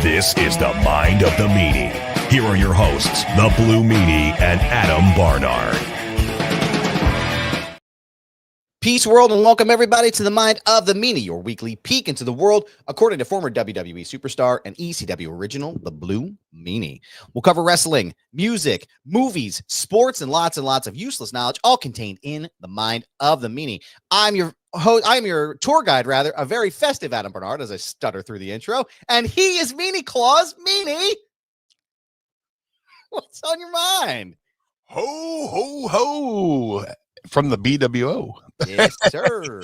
This is the Mind of the Meanie. Here are your hosts, the Blue Meanie and Adam Barnard. Peace, world, and welcome everybody to the Mind of the Meanie, your weekly peek into the world, according to former WWE superstar and ECW original, the Blue Meanie. We'll cover wrestling, music, movies, sports, and lots of useless knowledge, all contained in the Mind of the Meanie. I'm your host, I am your tour guide, rather, a very festive Adam Barnard, as I stutter through the intro, and he is Meanie Claus. Meanie, what's on your mind? Ho, ho, ho. From the BWO. Yes, sir.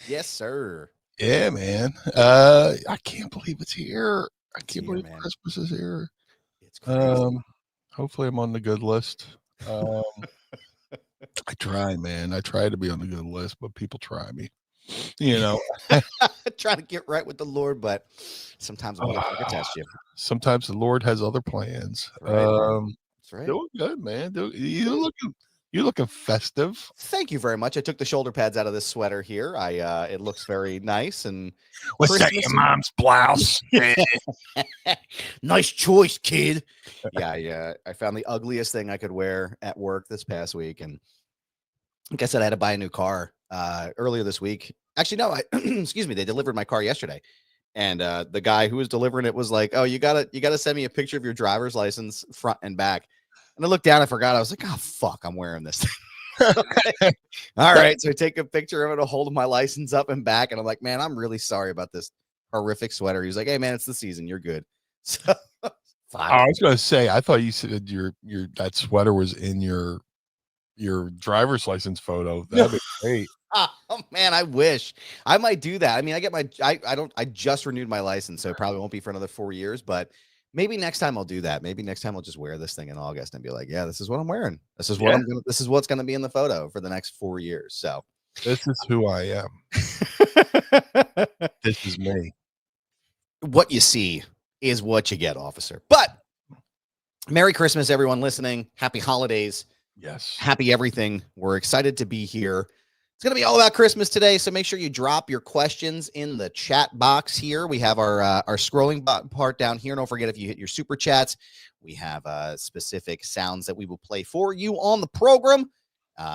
Yes, sir. Yeah, man. I can't believe it's here. I can't believe man. Christmas is here. It's crazy. Hopefully I'm on the good list. I try, man. I try to be on the good list, but people try me. You know, try to get right with the Lord, but sometimes I'm gonna test you. Sometimes the Lord has other plans. That's right. That's right. Doing good, man. You're looking festive. Thank you very much. I took the shoulder pads out of this sweater here. It looks very nice and What's Christmas that, your mom's blouse? Nice choice, kid. Yeah. I found the ugliest thing I could wear at work this past week, and like I said, I had to buy a new car earlier this week. Actually, no, excuse me, they delivered my car yesterday. And the guy who was delivering it was like, "Oh, you gotta send me a picture of your driver's license front and back." And I looked down, I forgot. I was like, "Oh fuck, I'm wearing this thing." All right, so I take a picture of it, a hold of my license up and back, and I'm like, "Man, I'm really sorry about this horrific sweater." He's like, "Hey, man, it's the season. You're good." So, I was gonna say, I thought you said your that sweater was in your driver's license photo. That'd be great. Oh man, I wish I might do that. I mean, I just renewed my license, so it probably won't be for another 4 years, but maybe next time I'll do that. Maybe next time I'll just wear this thing in August and be like, "Yeah, this is what I'm wearing. This is what this is what's gonna be in the photo for the next 4 years." So this is who I am. This is me. What you see is what you get, officer. But Merry Christmas, everyone listening. Happy holidays. Yes. Happy everything. We're excited to be here. It's going to be all about Christmas today, so make sure you drop your questions in the chat box here. We have our scrolling part down here. Don't forget, if you hit your super chats, we have specific sounds that we will play for you on the program.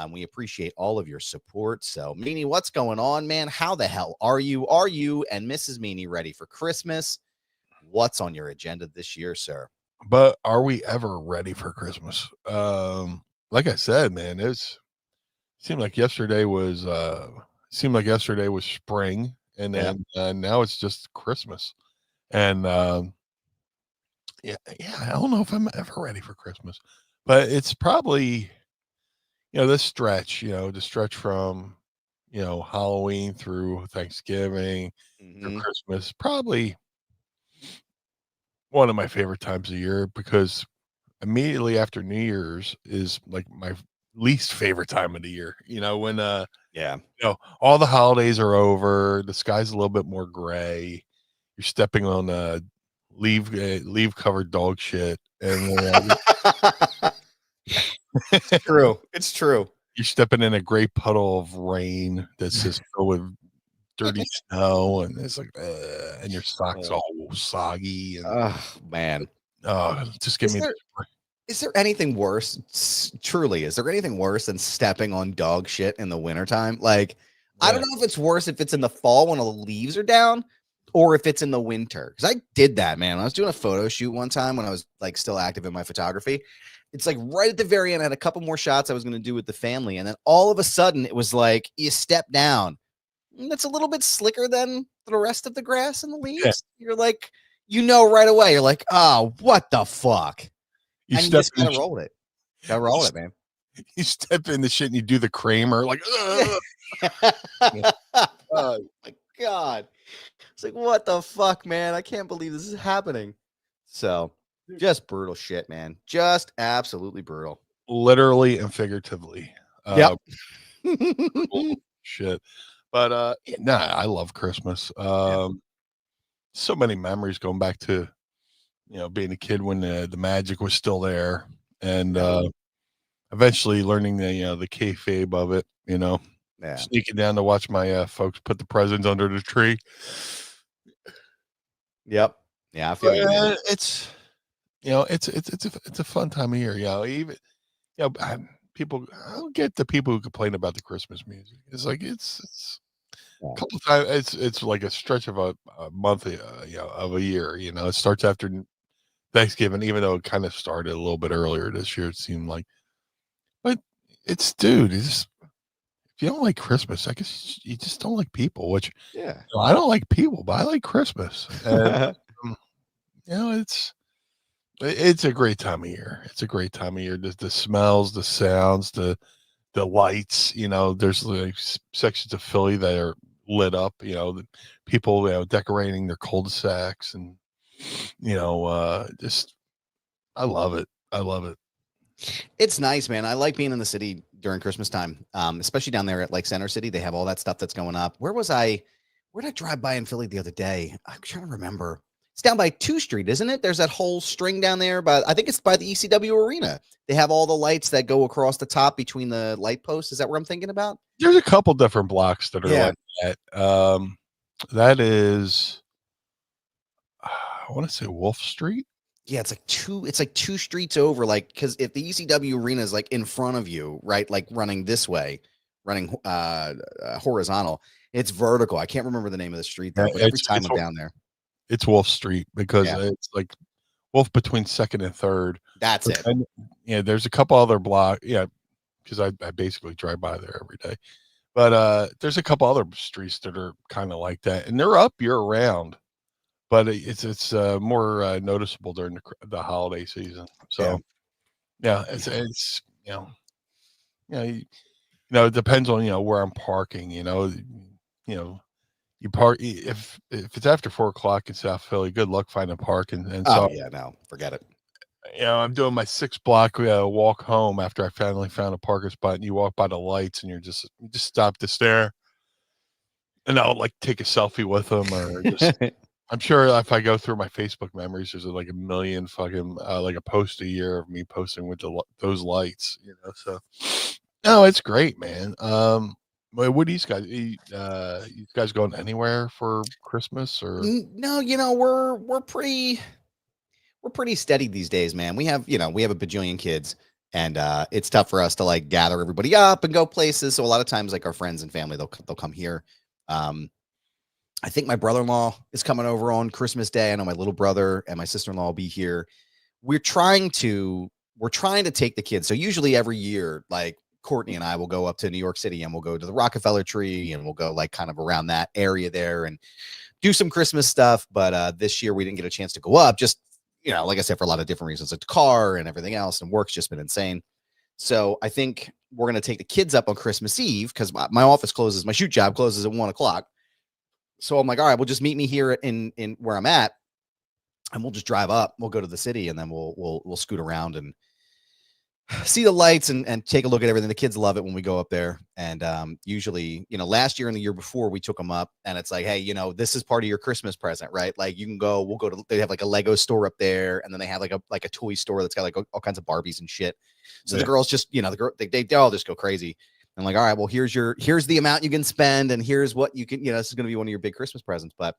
We appreciate all of your support. So, Meanie, what's going on, man? How the hell are you? Are you and Mrs. Meanie ready for Christmas? What's on your agenda this year, sir? But are we ever ready for Christmas? Like I said, man, seemed like yesterday was spring, and then now it's just Christmas. And yeah, I don't know if I'm ever ready for Christmas, but it's probably, this stretch, the stretch from, Halloween through Thanksgiving through Christmas, probably one of my favorite times of year, because immediately after New Year's is like my least favorite time of the year. When all the holidays are over, the sky's a little bit more gray, you're stepping on leaf covered dog shit, and it's true you're stepping in a gray puddle of rain that's just filled with dirty snow, and it's like and your socks all soggy, and oh man, just give me Is there anything worse? Truly, is there anything worse than stepping on dog shit in the wintertime? Like, I don't know if it's worse if it's in the fall when all the leaves are down, or if it's in the winter. Because I did that, man. I was doing a photo shoot one time when I was like still active in my photography. It's like right at the very end, I had a couple more shots I was going to do with the family. And then all of a sudden it was like, you step down. And it's a little bit slicker than the rest of the grass and the leaves. Yeah. You're like, right away. You're like, oh, what the fuck? You just gotta roll it. Gotta roll it, man. You step in the shit and you do the Kramer, like, oh my God. It's like, what the fuck, man? I can't believe this is happening. So, just brutal shit, man. Just absolutely brutal. Literally and figuratively. Yep. Shit. But I love Christmas. So many memories going back to being a kid when the magic was still there, and eventually learning the kayfabe of it, sneaking down to watch my folks put the presents under the tree. Yep. Yeah, I feel you, man. It's it's a fun time of year. Even people. I don't get the people who complain about the Christmas music. It's like it's Yeah. a couple times. It's like a stretch of a month, of a year. It starts after Thanksgiving, even though it kind of started a little bit earlier this year. It seemed like, but dude, if you don't like Christmas, I guess you just don't like people. Which Yeah. I don't like people, but I like Christmas, and um, it's a great time of year. It's a great time of year. The smells, the sounds, the lights. There's like sections of Philly that are lit up. The people decorating their cul-de-sacs, and just I love it. I love it. It's nice, man. I like being in the city during Christmas time, especially down there at like Center City. They have all that stuff that's going up. Where was I? Where did I drive by in Philly the other day? I'm trying to remember. It's down by 2 Street, isn't it? There's that whole string down there, but I think it's by the ECW arena. They have all the lights that go across the top between the light posts. Is that what I'm thinking about? There's a couple different blocks that are Yeah. like that. That is, I want to say Wolf Street. Yeah, it's like two streets over, like, because if the ECW arena is like in front of you, right, like running this way, running horizontal, it's vertical. I can't remember the name of the street Yeah, though, but every time I'm down there, it's Wolf Street because yeah, it's like Wolf between Second and Third. that's But it. then, there's a couple other block. Yeah, because I basically drive by there every day. But there's a couple other streets that are kind of like that, and they're up year round. But it's more noticeable during the holiday season. Yeah. So yeah, it's it depends on where I'm parking. You park if it's after 4 o'clock in South Philly. Good luck finding parking. And Oh so yeah, no, forget it. I'm doing my 6 block walk home after I finally found a parking spot. And you walk by the lights, and you just stop to stare, and I'll like take a selfie with them, or just. I'm sure if I go through my Facebook memories, there's like a million fucking like a post a year of me posting with those lights. So no, it's great, man. What do you guys going anywhere for Christmas or? No, we're pretty steady these days, man. We have a bajillion kids, and it's tough for us to like gather everybody up and go places. So a lot of times, like our friends and family, they'll come here. Um, I think my brother-in-law is coming over on Christmas Day. I know my little brother and my sister-in-law will be here. We're trying to we're trying to take the kids. So usually every year, like Courtney and I will go up to New York City and we'll go to the Rockefeller Tree and we'll go like kind of around that area there and do some Christmas stuff. But this year we didn't get a chance to go up. Just like I said, for a lot of different reasons, like the car and everything else, and work's just been insane. So I think we're gonna take the kids up on Christmas Eve because my office closes, my shoot job closes at 1 o'clock. So I'm like, all right, we'll just meet me here in where I'm at, and we'll just drive up. We'll go to the city, and then we'll scoot around and see the lights and take a look at everything. The kids love it when we go up there. And usually, last year and the year before, we took them up, and it's like, hey, this is part of your Christmas present, right? Like you can go. We'll go to. They have like a Lego store up there, and then they have like a toy store that's got like all kinds of Barbies and shit. So the girls just, the girl, they all just go crazy. I'm like, all right, well, here's the amount you can spend, and here's what you can, this is going to be one of your big Christmas presents. But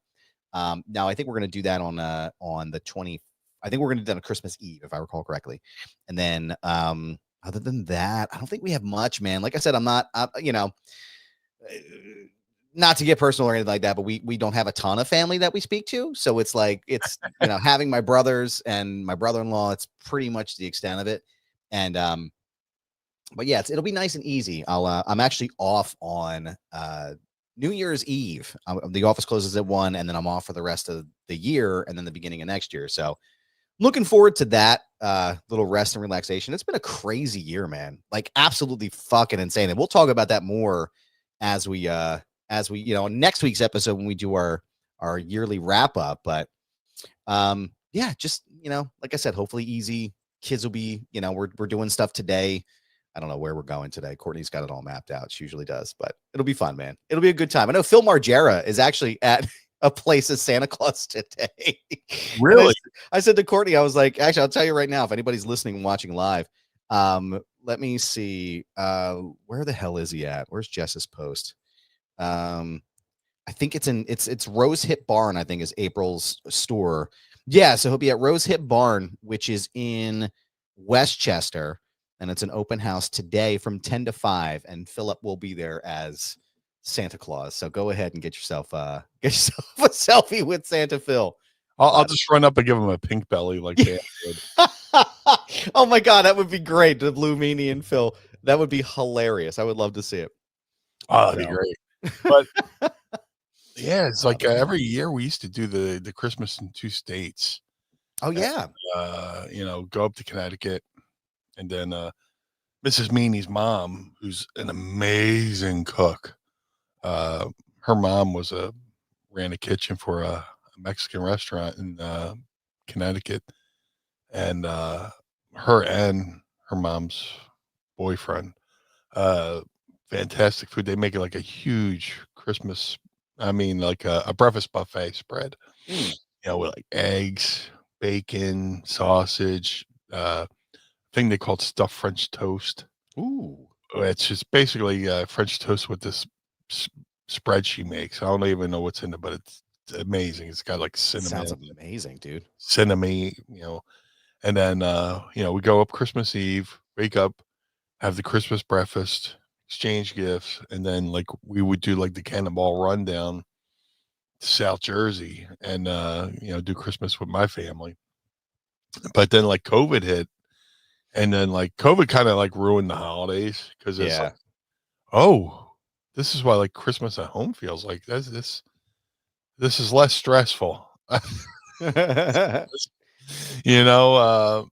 now I think we're going to do that on the 20th. I think we're going to do that on Christmas Eve, if I recall correctly. And then other than that, I don't think we have much, man. Like I said, I'm not, not to get personal or anything like that, but we don't have a ton of family that we speak to. So it's like, it's, having my brothers and my brother-in-law, it's pretty much the extent of it. And but yeah, it'll be nice and easy. I'm actually off on New Year's Eve. The office closes at 1, and then I'm off for the rest of the year and then the beginning of next year. So looking forward to that little rest and relaxation. It's been a crazy year, man. Like absolutely fucking insane. And we'll talk about that more as we next week's episode when we do our yearly wrap up. But yeah, just like I said, hopefully easy. Kids will be, we're doing stuff today. I don't know where we're going today. Courtney's got it all mapped out. She usually does, but it'll be fun, man. It'll be a good time. I know Phil Margera is actually at a place as Santa Claus today. Really? I said to Courtney, I was like, actually, I'll tell you right now, if anybody's listening and watching live, let me see. Where the hell is he at? Where's Jess's post? I think it's Rose Hip Barn, I think is April's store. Yeah, so he'll be at Rose Hip Barn, which is in Westchester, and it's an open house today from 10 to 5, and Philip will be there as Santa Claus. So go ahead and get yourself a selfie with Santa Phil. I'll just run up and give him a pink belly like Dan did. Oh my god, that would be great. The Blue Meanie and Phil. That would be hilarious. I would love to see it. Oh, that'd be great. But yeah, it's like man. every year we used to do the Christmas in 2 states. Oh yeah. And, go up to Connecticut, and then Mrs. Meanie's mom, who's an amazing cook. Her mom ran a kitchen for a Mexican restaurant in Connecticut, and her and her mom's boyfriend, fantastic food. They make it like a huge Christmas. I mean, like a breakfast buffet spread. With like eggs, bacon, sausage, thing they called stuffed French toast. Ooh. It's just basically French toast with this spread she makes. I don't even know what's in it, but it's amazing. It's got like cinnamon. Sounds amazing, dude. Cinnamon, and then we go up Christmas Eve, wake up, have the Christmas breakfast, exchange gifts, and then like we would do like the Cannonball Run down to South Jersey and do Christmas with my family. But then like COVID hit, and then like COVID kind of like ruined the holidays because it's like, oh, this is why like Christmas at home feels like this is less stressful. And I'll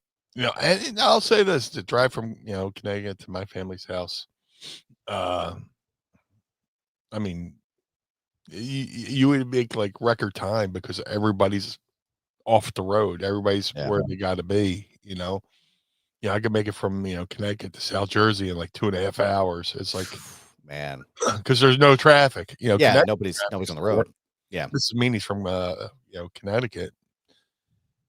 say this: to drive from Connecticut to my family's house, I mean, you would make like record time because everybody's off the road. Everybody's where they got to be. I could make it from Connecticut to South Jersey in like 2.5 hours. It's like, man, because there's no traffic. Nobody's on the road. Yeah, this is Meanie's from Connecticut,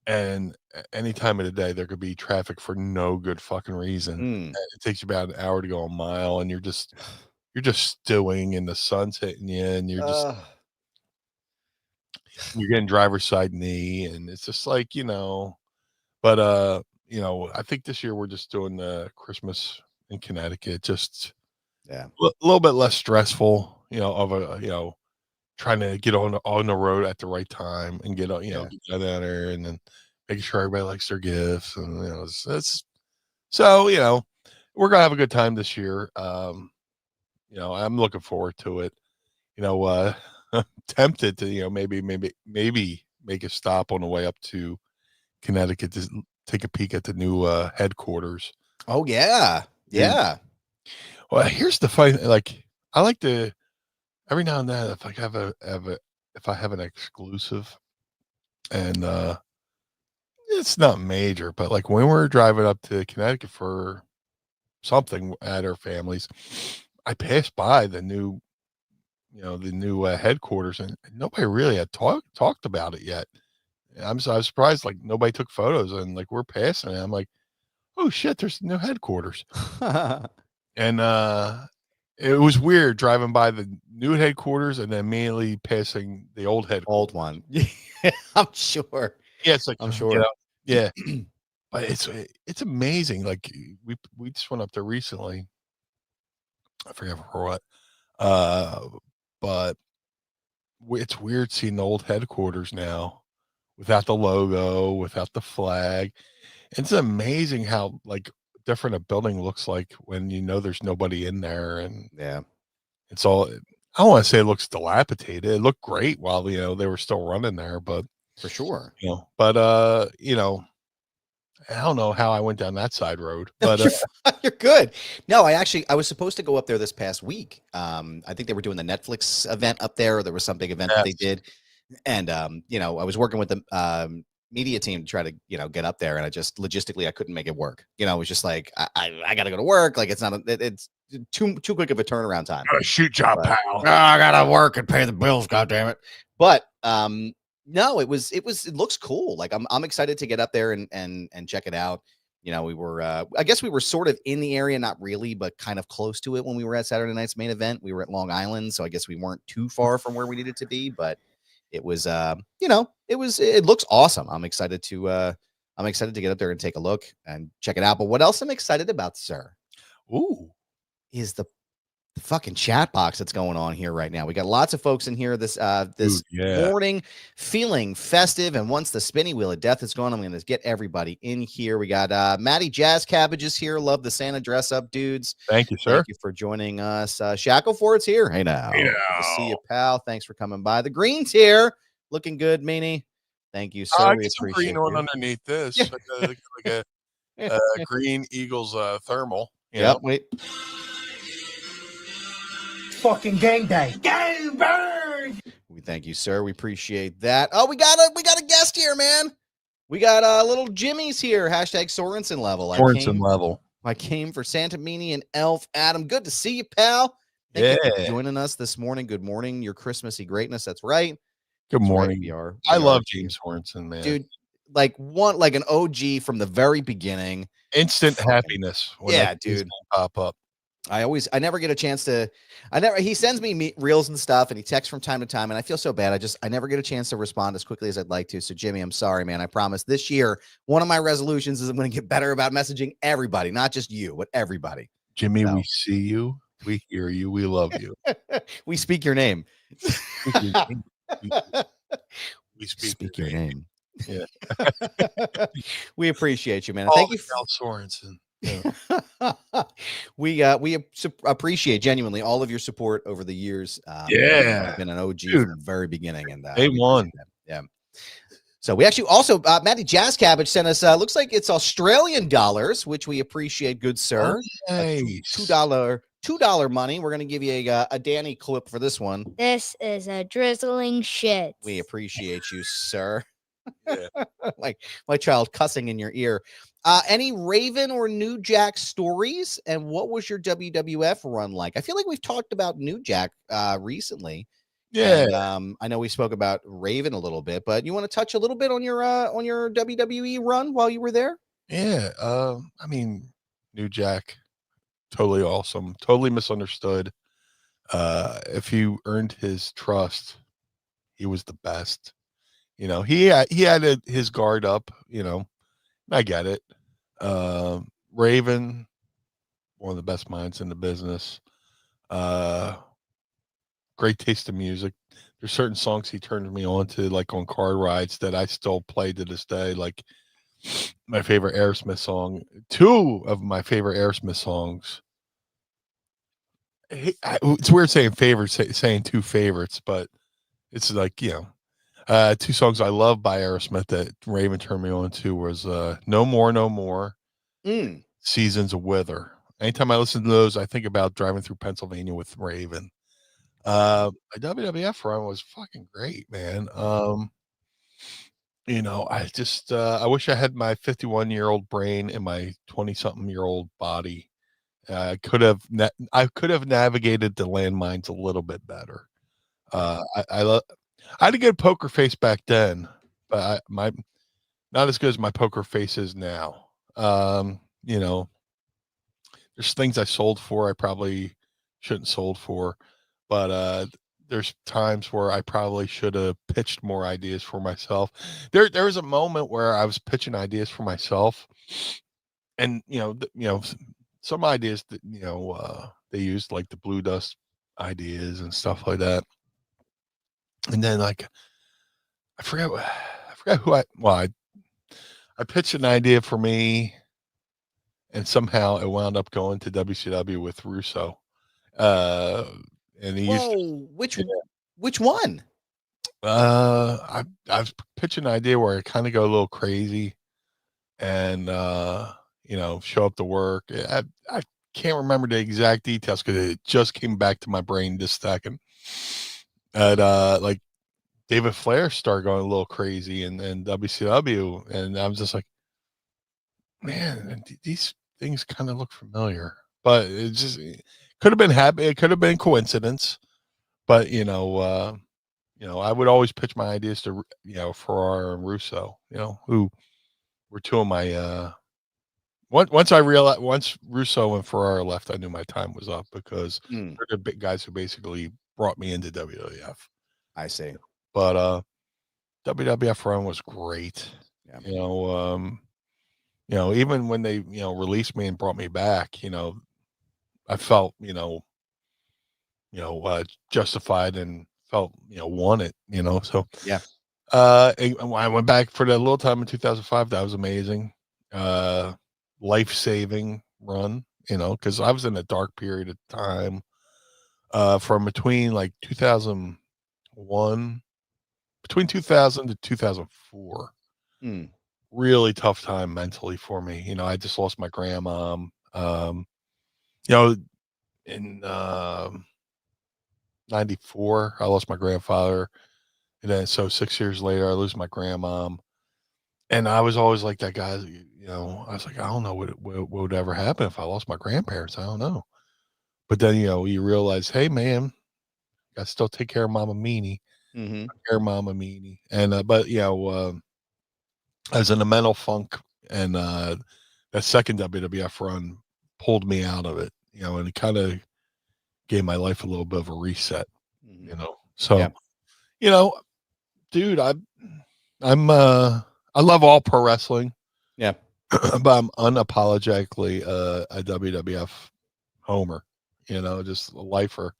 and any time of the day there could be traffic for no good fucking reason. And it takes you about an hour to go a mile, and you're just stewing, and the sun's hitting you, and you're getting driver's side knee, and it's just like But I think this year we're just doing the Christmas in Connecticut, just a little bit less stressful, trying to get on the road at the right time and get down there, and then making sure everybody likes their gifts, and we're gonna have a good time this year. I'm looking forward to it. Tempted to maybe make a stop on the way up to Connecticut to take a peek at the new headquarters. Oh yeah. Well, here's the funny, like I like to every now and then if I have if I have an exclusive, and it's not major, but like when we're driving up to Connecticut for something at our family's, I passed by the new headquarters, and nobody really had talked about it yet. I was surprised, like nobody took photos, and like we're passing it. I'm like, oh shit, there's no headquarters. And it was weird driving by the new headquarters and then immediately passing the old headquarters. Old one. I'm sure. Yeah, it's like, I'm sure. Yeah. But it's amazing. Like we just went up there recently. I forget for what. But it's weird seeing the old headquarters now without the logo, without the flag. It's amazing how like different a building looks like when there's nobody in there, and it's all. I don't want to say it looks dilapidated. It looked great while they were still running there, but for sure. But I don't know how I went down that side road, but you're good. No, I was supposed to go up there this past week. I think they were doing the Netflix event up there, or there was some big event that they did. And I was working with the media team to try to get up there, and I just logistically I couldn't make it work. It was just like I got to go to work. Like it's not it's too quick of a turnaround time. Shoot job, pal. I gotta work and pay the bills. God damn it! But no, it looks cool. Like I'm excited to get up there and check it out. We were I guess we were sort of in the area, not really, but kind of close to it when we were at Saturday night's main event. We were at Long Island, so I guess we weren't too far from where we needed to be, but it was it looks awesome. I'm excited to get up there and take a look and check it out. But what else I'm excited about, sir, Ooh. is the fucking chat box that's going on here right now. We got lots of folks in here this Dude, yeah. morning, feeling festive. And once the spinning wheel of death is gone, I'm going to get everybody in here. We got Maddie Jazz Cabbages here. Love the Santa dress up, dudes. Thank you, sir. Thank you for joining us. Shackleford's here. Hey now. Hey Good to see now. you, pal. Thanks for coming by. The Green's here. Looking good, Meanie. Thank you, sir. I We get some appreciate green on you. underneath this. Like a Green Eagles thermal. Yep. Wait. Fucking game day. Game burn. We thank you, sir. We appreciate that. Oh, we got a guest here, man. We got little Jimmy's here. Hashtag Sorensen level. Sorensen level. I came for Santa Meanie and Elf Adam. Good to see you, pal. Thank you for joining us this morning. Good morning, your Christmassy greatness. That's right. Good morning. Right. We are. I love James Sorensen, man. Dude, like an OG from the very beginning. Instant happiness when dude. Pop up. I never get a chance to, he sends me reels and stuff and he texts from time to time and I feel so bad. I never get a chance to respond as quickly as I'd like to. So Jimmy, I'm sorry, man. I promise this year, one of my resolutions is I'm going to get better about messaging everybody, not just you, but everybody. Jimmy, we see you. We hear you. We love you. We speak your name. We speak your name. Yeah. We appreciate you, man. Oh, thank you, Sorensen. Yeah. We appreciate genuinely all of your support over the years. You've been an OG from the very beginning, and they won. Yeah. So we actually also Matty Jazz Cabbage sent us looks like it's Australian dollars, which we appreciate, good sir. Oh, nice. $2 money. We're gonna give you a Danny clip for this one. This is a drizzling shit. We appreciate you, sir. Yeah. Like my child cussing in your ear. Any Raven or New Jack stories? And what was your WWF run like? I feel like we've talked about New Jack recently. Yeah. And, I know we spoke about Raven a little bit, but you want to touch a little bit on your WWE run while you were there? Yeah. I mean, New Jack, totally awesome, totally misunderstood. If you earned his trust, he was the best. You know, he had his guard up, you know. I get it. Raven, one of the best minds in the business. Great taste of music. There's certain songs he turned me on to, like on car rides, that I still play to this day. Like my favorite Aerosmith song, two of my favorite Aerosmith songs. It's weird saying favorites, saying two favorites, but it's like, you know, two songs I love by Aerosmith that Raven turned me on to was No More, No More, Seasons of Wither. Anytime I listen to those, I think about driving through Pennsylvania with Raven. My WWF run was fucking great, man. You know, I just I wish I had my 51-year-old brain in my 20-something-year-old body. I could have navigated the landmines a little bit better. I had a good poker face back then, but not as good as my poker face is now. You know, there's things I sold for I probably shouldn't sold for, but there's times where I probably should have pitched more ideas for myself. There was a moment where I was pitching ideas for myself, and you know, some ideas that they used, like the Blue Dust ideas and stuff like that. And then like I forgot who I pitched an idea for me, and somehow it wound up going to WCW with Russo. And he which one? I was pitching an idea where I kind of go a little crazy and show up to work. I can't remember the exact details because it just came back to my brain this second. And like David Flair started going a little crazy and WCW, and I was just like, man, these things kind of look familiar, but it just could have been happy. It could have been coincidence, but I would always pitch my ideas to Ferrara and Russo, who were two of my. Once Russo and Ferrara left, I knew my time was up because they're the big guys who basically brought me into WWF. I see. But WWF run was great. Yeah. Even when they released me and brought me back, I felt justified and felt wanted. So Yeah. and when I went back for that little time in 2005. That was amazing. Life-saving run, because I was in a dark period of time from between like 2001, between 2000 to 2004. Mm. Really tough time mentally for me. I just lost my grandma. You know, in 94, I lost my grandfather. And then so 6 years later, I lose my grandma. And I was always like that guy, I was like, I don't know what would ever happen if I lost my grandparents. I don't know. But then, you realize, hey, man, I still take care of Mama Meanie. Mm-hmm. Take care of Mama Meanie. And, but, I was in a mental funk. And that second WWF run pulled me out of it, and it kind of gave my life a little bit of a reset, Mm-hmm. So, Yeah. Dude, I love all pro wrestling. Yeah. But I'm unapologetically a WWF homer, just a lifer,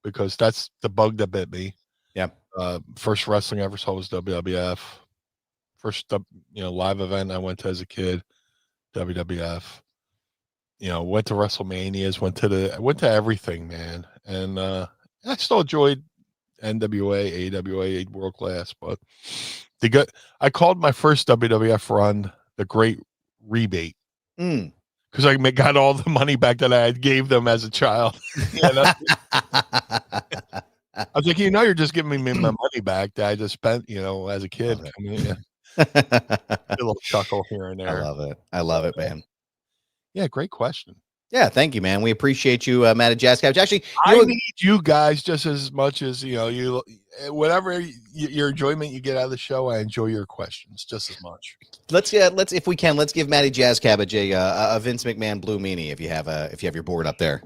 because that's the bug that bit me. Yeah. First wrestling I ever saw was WWF. First live event I went to as a kid, WWF. Went to WrestleManias, went to everything, man. And I still enjoyed NWA, AWA, World Class, but I called my first WWF run the Great Rebate. Mm. Because I got all the money back that I gave them as a child. I was like, you're just giving me my money back that I just spent, as a kid. A little chuckle here and there. I love it, man. Yeah, great question. Yeah, thank you, man. We appreciate you, Matt and Jazz Couch. Actually, I need you guys just as much as whatever your enjoyment you get out of the show. I enjoy your questions just as much. Let's if we can, let's give Matty Jazz Cabbage a Vince McMahon blue meanie if you have your board up there.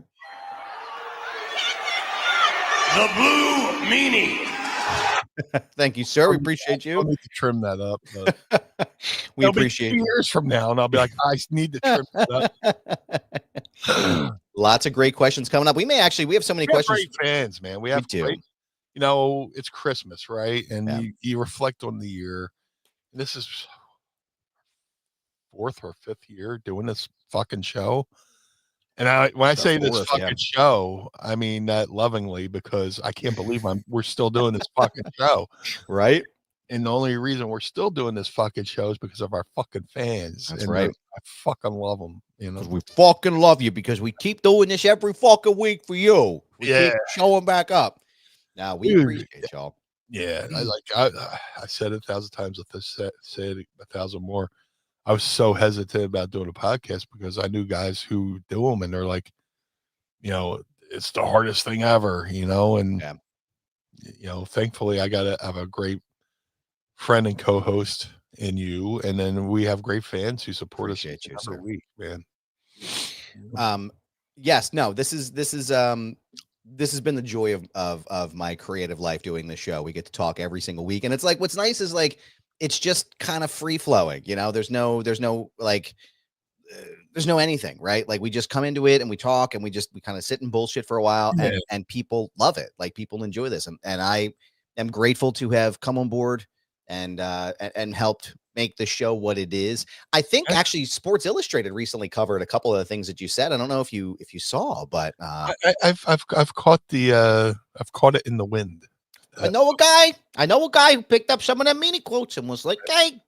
The blue meanie. Thank you, sir. We appreciate you. I'll need to trim that up. But we appreciate you. Years from now, and I'll be like, I need to trim that up. Lots of great questions coming up. We have so many questions. Great fans, man. We have great, it's Christmas, right? And you reflect on the year. This is 4th or 5th year doing this fucking show. And when I say this fucking show, I mean that lovingly, because I can't believe we're still doing this fucking show. Right. And the only reason we're still doing this fucking show is because of our fucking fans. That's right. I fucking love them. We fucking love you because we keep doing this every fucking week for you. We keep showing back up. Now we appreciate y'all. Yeah. I said it 1,000 times. I'll say it 1,000 more. I was so hesitant about doing a podcast because I knew guys who do them and they're like, it's the hardest thing ever, and, thankfully I have a great friend and co-host in you. And then we have great fans who support us every week, man. Yes, no, this has been the joy of my creative life doing this show. We get to talk every single week. And it's like, what's nice is like, it's just kind of free flowing, there's no anything, right? Like we just come into it and we talk and we kind of sit and bullshit for a while and people love it. Like people enjoy this. And I am grateful to have come on board and helped make the show what it is. I think actually Sports Illustrated recently covered a couple of the things that you said. I don't know if you saw, but I've caught it in the wind. I know a guy who picked up some of them Meanie quotes and was like, hey,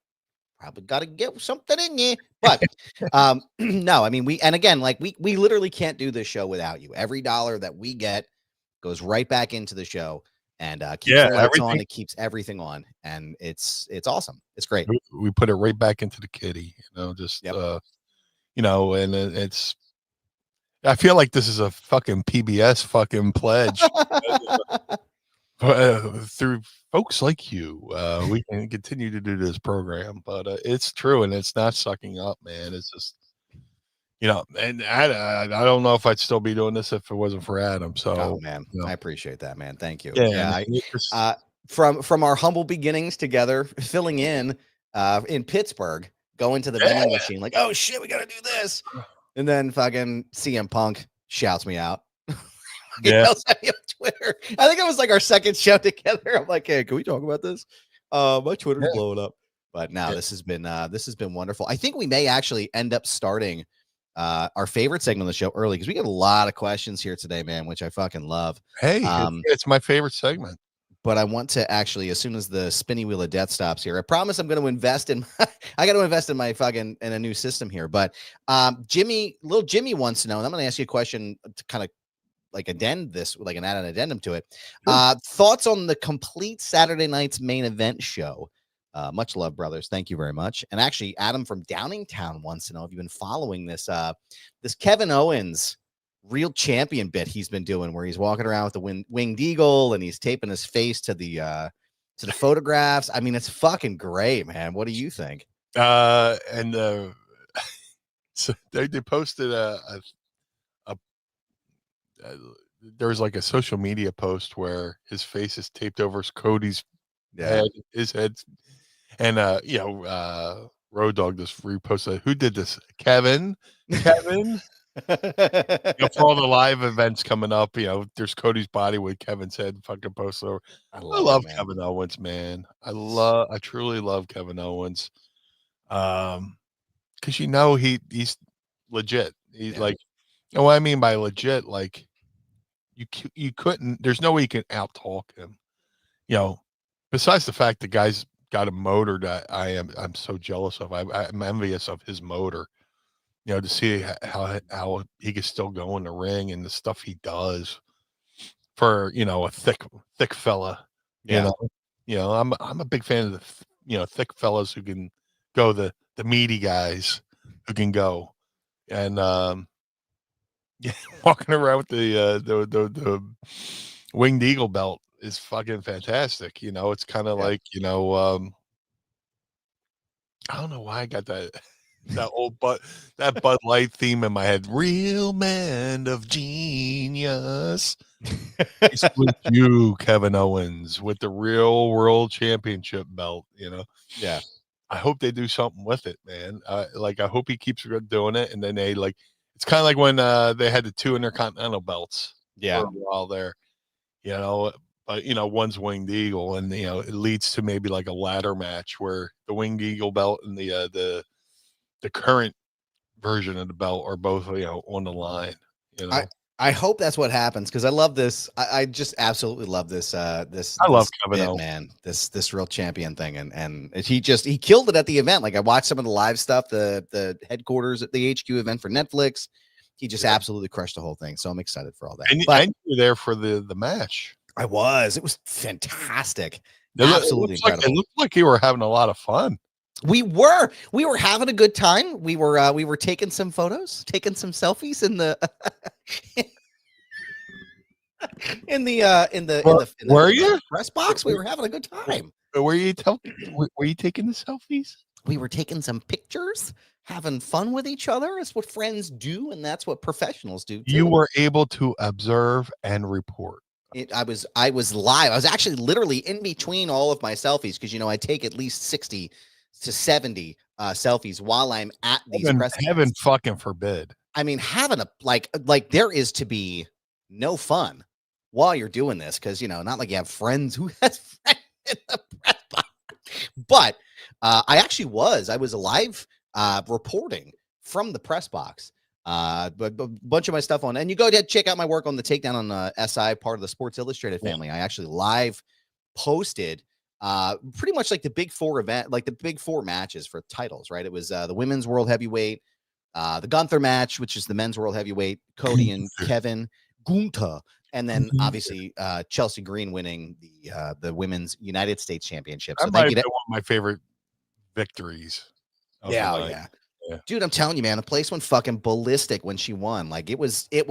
probably got to get something in you. But no, I mean, we literally can't do this show without you. Every dollar that we get goes right back into the show and keeps the lights on. It keeps everything on. And it's awesome. It's great. We put it right back into the kitty, and it's, I feel like this is a fucking PBS fucking pledge. Through folks like you, we can continue to do this program, but it's true, and it's not sucking up, man. It's just, and I don't know if I'd still be doing this if it wasn't for Adam. So, man, I appreciate that, man. Thank you. Yeah. from our humble beginnings together, filling in Pittsburgh, going to the vending machine, like, oh shit, we gotta do this. And then fucking CM Punk shouts me out. He yells at me on Twitter. I think it was like our second show together. I'm like, hey, can we talk about this? My Twitter's blowing up. But now this has been wonderful. I think we may actually end up starting our favorite segment of the show early because we get a lot of questions here today, man, which I fucking love. Hey, it's my favorite segment. But I want to actually, as soon as the spinny wheel of death stops here, I promise I'm going to invest in. I got to invest in my fucking in a new system here. But little Jimmy wants to know, and I'm going to ask you a question to kind of like addend this, like add an addendum to it. Thoughts on the complete Saturday night's main event show? Much love, brothers. Thank you very much. And actually, Adam from Downingtown wants to know if you've been following this this Kevin Owens real champion bit he's been doing, where he's walking around with the winged eagle and he's taping his face to the photographs. I mean, it's fucking great, man. What do you think? And so they posted there was like a social media post where his face is taped over Cody's head, his head, and Road Dogg just reposted, who did this? Kevin. For all the live events coming up, there's Cody's body with Kevin's head fucking posted over. I love Kevin Owens, man. I truly love Kevin Owens. Because he's legit. He's like, what I mean by legit, like you couldn't. There's no way you can out talk him. Besides the fact the guy's got a motor that I'm so jealous of. I'm envious of his motor. To see how he can still go in the ring and the stuff he does for a thick fella. I'm a big fan of the thick fellas who can go, the meaty guys who can go, and walking around with the winged eagle belt is fucking fantastic. It's kind of like I don't know why I got that. That Bud Light theme in my head. Real man of genius. It's with you, Kevin Owens, with the real world championship belt. Yeah. I hope they do something with it, man. I hope he keeps doing it, and then they it's kind of like when they had the 2 intercontinental belts. Yeah. For a while there, but one's winged eagle, and it leads to maybe like a ladder match where the winged eagle belt and the current version of the belt are both on the line. I hope that's what happens, because I love this. I just absolutely love this. I love Kevin Owens, man. This real champion thing, and he killed it at the event. Like, I watched some of the live stuff, the headquarters at the HQ event for Netflix. He just absolutely crushed the whole thing. So I'm excited for all that. And you were there for the match. I was. It was fantastic. Absolutely incredible. It looked like you were having a lot of fun. We were having a good time. We were taking some photos, taking some selfies in the were you press box. We were having a good time. Were you taking the selfies? We were taking some pictures, having fun with each other. It's what friends do, and that's what professionals do too. You were able to observe and report. I was live. I was actually literally in between all of my selfies, because I take at least 60 to 70 selfies while I'm at these press. Heaven fucking forbid. I mean, having a like there is to be no fun while you're doing this, because not like you have friends who has friends in the press box. But I was live reporting from the press box. But a bunch of my stuff on, and you go ahead, check out my work on the Takedown on the SI, part of the Sports Illustrated family. I actually live posted pretty much like the big 4 event, like the big 4 matches for titles, right? It was the women's world heavyweight, the Gunther match, which is the men's world heavyweight, Cody and Kevin Gunther, and then obviously Chelsea Green winning the women's United States Championship. So that might be one of my favorite victories. Yeah. Dude, I'm telling you, man, the place went fucking ballistic when she won. Like, it was, when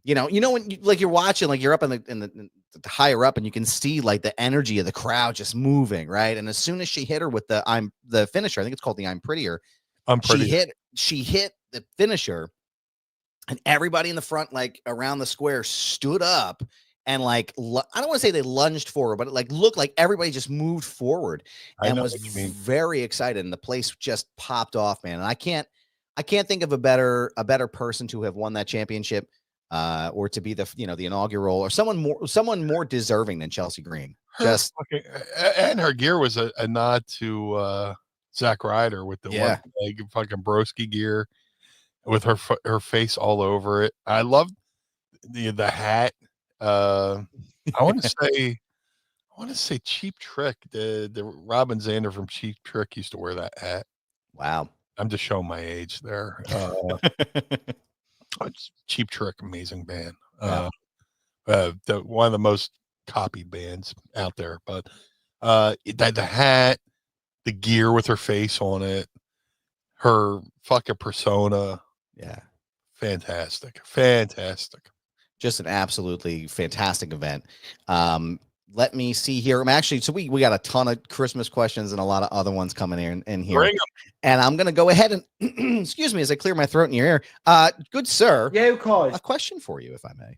you're watching, like, you're up in the higher up, and you can see like the energy of the crowd just moving, right? And as soon as she hit her with the finisher, I think it's called the I'm Prettier. She hit the finisher, and everybody in the front, like around the square, stood up and like I don't want to say they lunged forward, but it like looked like everybody just moved forward I and know was what you mean. very excited, and the place just popped off, man. And I can't think of a better person to have won that championship, or to be the the inaugural, or someone more deserving than Chelsea Green. Just And her gear was a nod to Zack Ryder with the one leg fucking broski gear with her face all over it. I love the hat. I want to say Cheap Trick. The Robin Zander from Cheap Trick used to wear that hat. Wow. I'm just showing my age there. Cheap Trick, amazing band. Yeah. One of the most copied bands out there. But the hat, the gear with her face on it, her fucking persona. Yeah. Fantastic. Just an absolutely fantastic event. Let me see here. I'm actually, so we got a ton of Christmas questions and a lot of other ones coming in here. Bring 'em. And I'm going to go ahead and excuse me as I clear my throat in your ear. Good sir. Yeah, of course. A question for you, if I may.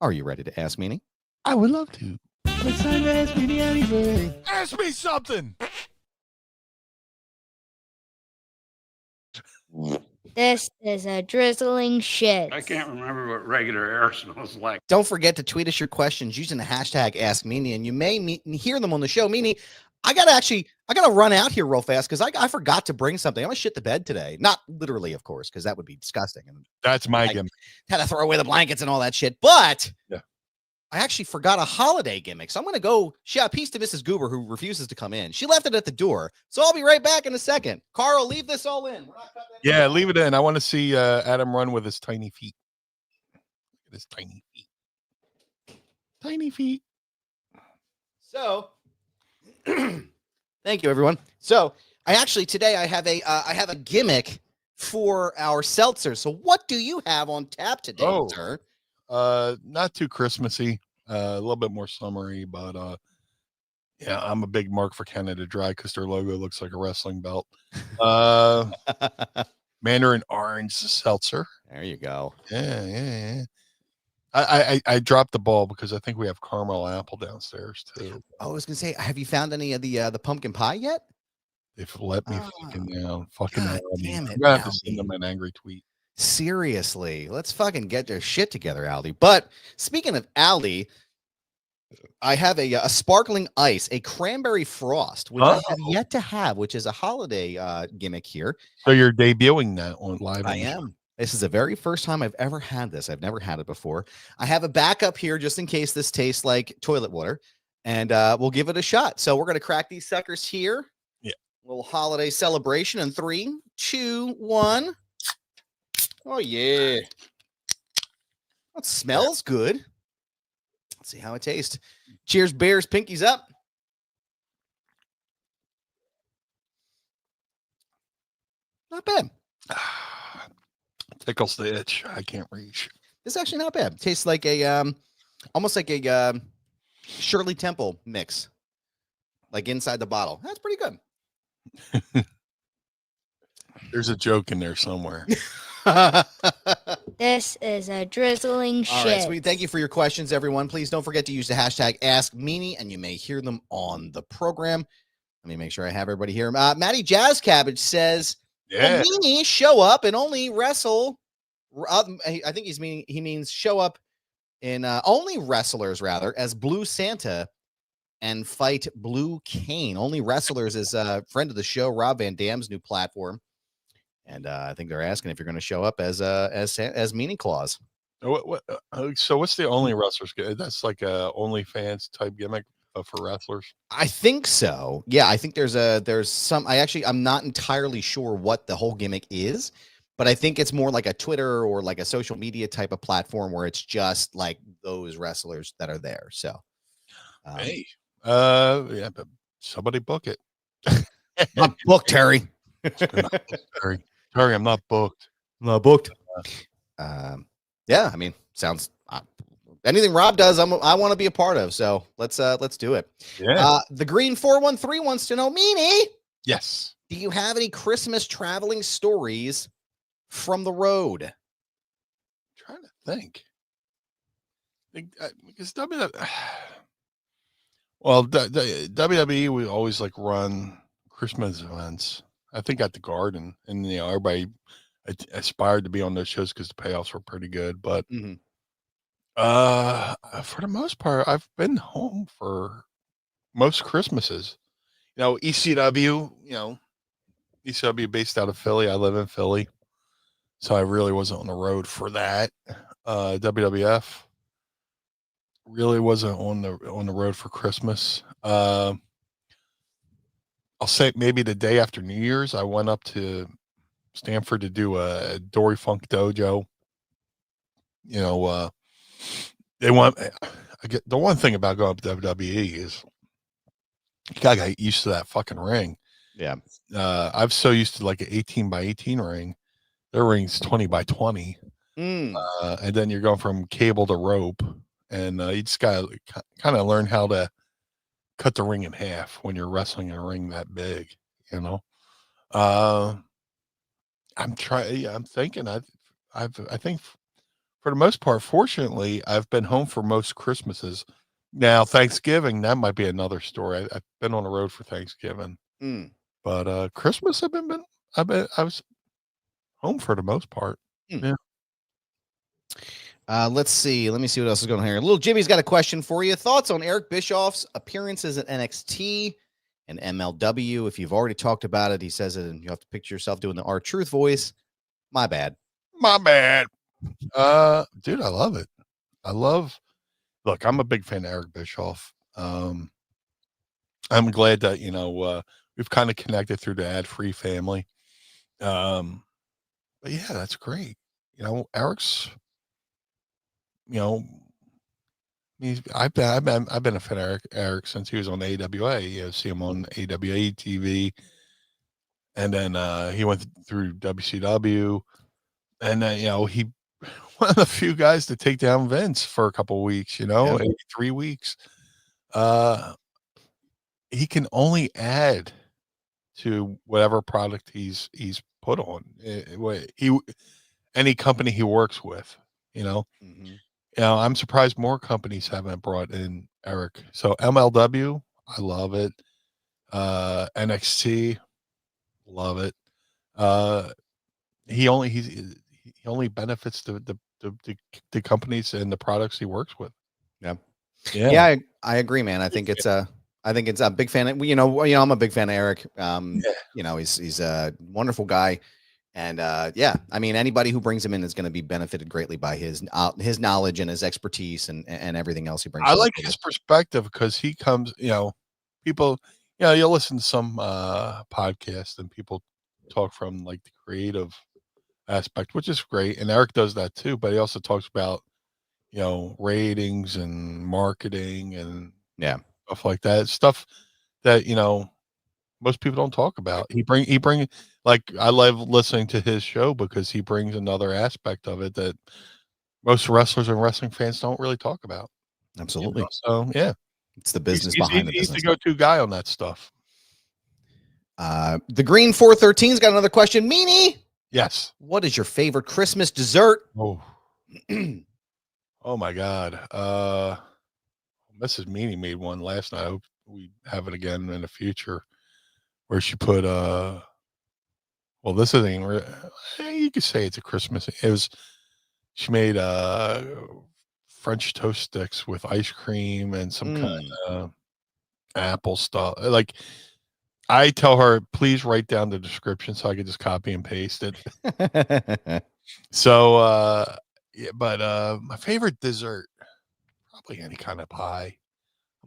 Are you ready to ask Meanie? I would love to. It's time to ask me anything. Ask me something. This is a drizzling shit. I can't remember what regular air smells like. Don't forget to tweet us your questions using the hashtag AskMeanie, and you may hear them on the show. Meanie, I gotta run out here real fast because I forgot to bring something. I'm gonna shit the bed today. Not literally, of course, because that would be disgusting. And That's my gimmick. had to throw away the blankets and all that shit. But yeah, I actually forgot a holiday gimmick. So I'm gonna go shout peace to Mrs. Goober, who refuses to come in. She left it at the door. So I'll be right back in a second. Carl, leave this all in. We're not cutting yeah, leave it in. I want to see Adam run with his tiny feet. Look at his tiny feet. Tiny feet. So thank you, everyone. So I actually today I have a gimmick for our seltzer. So what do you have on tap today, sir? Not too Christmassy, a little bit more summery, but yeah, I'm a big Mark for Canada Dry because their logo looks like a wrestling belt. Mandarin Orange Seltzer. There you go. Yeah. I dropped the ball because I think we have caramel apple downstairs too. I was gonna say, have you found any of the pumpkin pie yet? They've let me fucking down. Fucking God damn it, I'm gonna have to send them an angry tweet. Seriously, let's fucking get their shit together, Aldi. But speaking of Aldi, I have a sparkling ice, a cranberry frost, which I have yet to have, which is a holiday gimmick here. So you're debuting that on live? I am. This is the very first time I've ever had this. I've never had it before. I have a backup here just in case this tastes like toilet water, and we'll give it a shot. So we're gonna crack these suckers here. Yeah. Little holiday celebration in 3, 2, 1. Oh yeah. That smells good. Let's see how it tastes. Cheers, bears, pinkies up. Not bad. Tickles the itch. I can't reach. This is actually not bad. Tastes like a almost like a Shirley Temple mix. Like inside the bottle. That's pretty good. There's a joke in there somewhere. This is a drizzling All shit. right, sweet. Thank you for your questions, everyone. Please don't forget to use the hashtag AskMeanie, and you may hear them on the program. Let me make sure I have everybody here. Maddie Jazz Cabbage says, Yeah. Meanie show up and only wrestle. I think he means show up in only wrestlers, rather, as Blue Santa and fight Blue Cane. Only Wrestlers is a friend of the show, Rob Van Dam's new platform. And I think they're asking if you're going to show up as Meanie Claus. So what's the only wrestlers? That's like a OnlyFans type gimmick for wrestlers. I think so. Yeah, I think there's some. I'm not entirely sure what the whole gimmick is, but I think it's more like a Twitter or like a social media type of platform where it's just like those wrestlers that are there. So, Hey, yeah, but somebody book it. I'm booked, Terry. Terry, I'm not booked. Not booked. Yeah, I mean, sounds anything Rob does, I want to be a part of. So let's do it. Yeah. The Green 413 wants to know, Meanie, Yes. do you have any Christmas traveling stories from the road? Trying to think. Because well, the WWE would always like run Christmas events. I think at the Garden, and everybody aspired to be on those shows because the payoffs were pretty good. But Mhm. for the most part, I've been home for most Christmases. ECW. ECW based out of Philly. I live in Philly, so I really wasn't on the road for that. WWF really wasn't on the road for Christmas. I'll say maybe the day after New Year's, I went up to Stanford to do a Dory Funk Dojo. They want. I get the one thing about going up to WWE is you gotta get used to that fucking ring. Yeah. I'm so used to like an 18 by 18 ring. Their ring's 20 by 20. Mm. And then you're going from cable to rope, and you just gotta kind of learn how to cut the ring in half when you're wrestling in a ring that big. You know. I'm trying. Yeah, I'm thinking. I think for the most part, fortunately, I've been home for most Christmases. Now, Thanksgiving, that might be another story. I've been on the road for Thanksgiving, Mm. but Christmas, I was home for the most part. Hmm. Yeah. Let's see. Let me see what else is going on here. Little Jimmy's got a question for you. Thoughts on Eric Bischoff's appearances at NXT and MLW? If you've already talked about it, he says it, and you have to picture yourself doing the R-Truth voice. My bad. My bad. Dude, I love it. Look, I'm a big fan of Eric Bischoff. I'm glad that, we've kind of connected through the ad-free family. But yeah, that's great. Eric's, I've been a fan of Eric since he was on AWA. See him on AWA TV, and then he went through WCW, and then he one of the few guys to take down Vince for a couple of weeks. Yeah. 3 weeks. He can only add to whatever product he's put on. Any company he works with. Mhm. I'm surprised more companies haven't brought in Eric. So MLW, I love it. NXT, love it. He only benefits the companies and the products he works with. Yeah. Yeah. Yeah, I agree, man. I think it's a big fan of, I'm a big fan of Eric. He's a wonderful guy. And yeah, I mean, anybody who brings him in is going to be benefited greatly by his knowledge and his expertise and everything else he brings. I like his perspective because he comes, people, you'll listen to some podcasts and people talk from like the creative aspect, which is great. And Eric does that too, but he also talks about, ratings and marketing and stuff like that. Stuff that, most people don't talk about. He bring like I love listening to his show because he brings another aspect of it that most wrestlers and wrestling fans don't really talk about. Absolutely. So yeah, it's the business behind the he's business. the go-to guy on that stuff. The Green 413's got another question. Meanie, yes. What is your favorite Christmas dessert? Oh, oh my God. Mrs. Meanie made one last night. I hope we have it again in the future. Where she put well, this isn't even you could say it's a Christmas. She made French toast sticks with ice cream and some kind of apple stuff. Like I tell her, please write down the description so I could just copy and paste it. So yeah, but my favorite dessert, probably any kind of pie.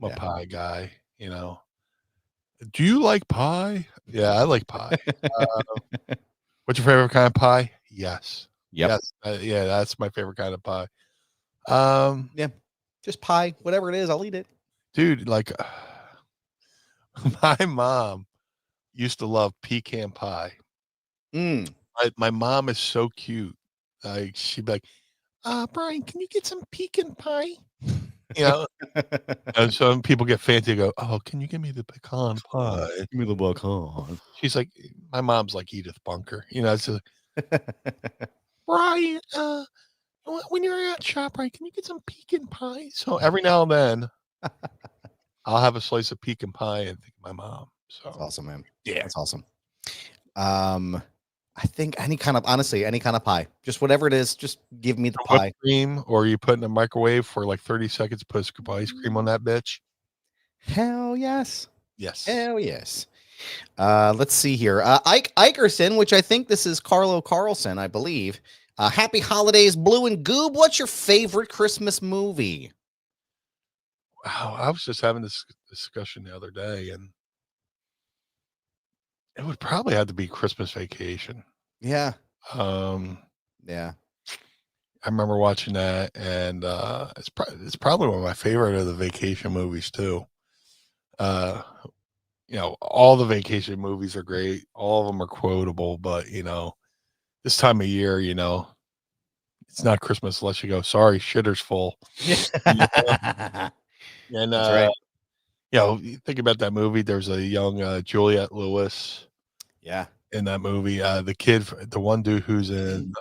I'm a pie guy, Do you like pie? Yeah, I like pie. What's your favorite kind of pie? Yes. Yep. Yes. Yeah, that's my favorite kind of pie. Yeah, just pie, whatever it is, I'll eat it. Dude, like my mom used to love pecan pie. My mom is so cute. Like she'd be like, Brian, can you get some pecan pie? And some people get fancy and go, oh, can you give me the pecan pie? Give me the pecan. She's like, my mom's like Edith Bunker. It's like, Brian, When you're at ShopRite, can you get some pecan pie? So every now and then, I'll have a slice of pecan pie and think of my mom. That's So awesome, man. yeah, That's awesome. I think any kind of pie, just whatever it is, just give me the whipped pie. cream, or you put in a microwave for like 30 seconds, put a scoop of ice cream on that bitch. Hell yes. Yes. Hell yes. Let's see here. Ike Ikerson, which I think this is Carlo Carlson, I believe. Happy holidays, Blue and Goob. What's your favorite Christmas movie? Wow, I was just having this discussion the other day, and it would probably have to be Christmas Vacation. Yeah. Um, Yeah. I remember watching that, and it's probably one of my favorite of the vacation movies too. All the vacation movies are great. All of them are quotable, but this time of year, it's not Christmas unless you go, sorry, shitter's full. Yeah. And That's right. you think about that movie. There's a young Juliette Lewis Yeah. in that movie. The kid, the one dude who's in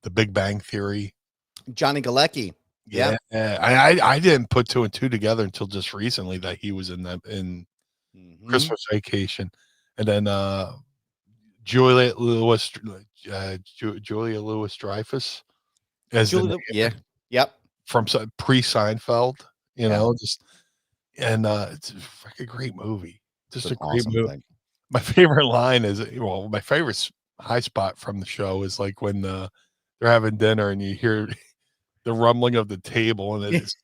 The Big Bang Theory. Johnny Galecki. Yeah, I didn't put two and two together until just recently that he was in Mhm. Christmas Vacation, and then Julia Lewis, Julia Lewis Dreyfus as Yeah. Yep. from pre Seinfeld. It's a fucking great movie. Just It's a an great awesome movie. thing. My favorite line is my favorite high spot from the show is like when they're having dinner and you hear the rumbling of the table, and it's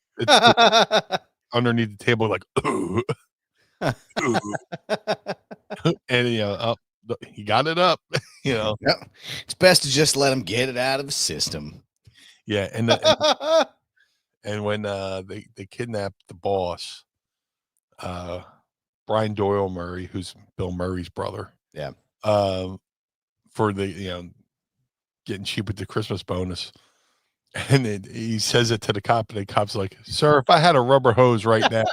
underneath the table, like, ooh, ooh. And he got it up, Yep. It's best to just let him get it out of the system. yeah. And when they kidnapped the boss, Brian Doyle Murray, who's Bill Murray's brother, Yeah. for the getting cheap with the Christmas bonus. And he says it to the cop, and the cop's like, "Sir, if I had a rubber hose right now."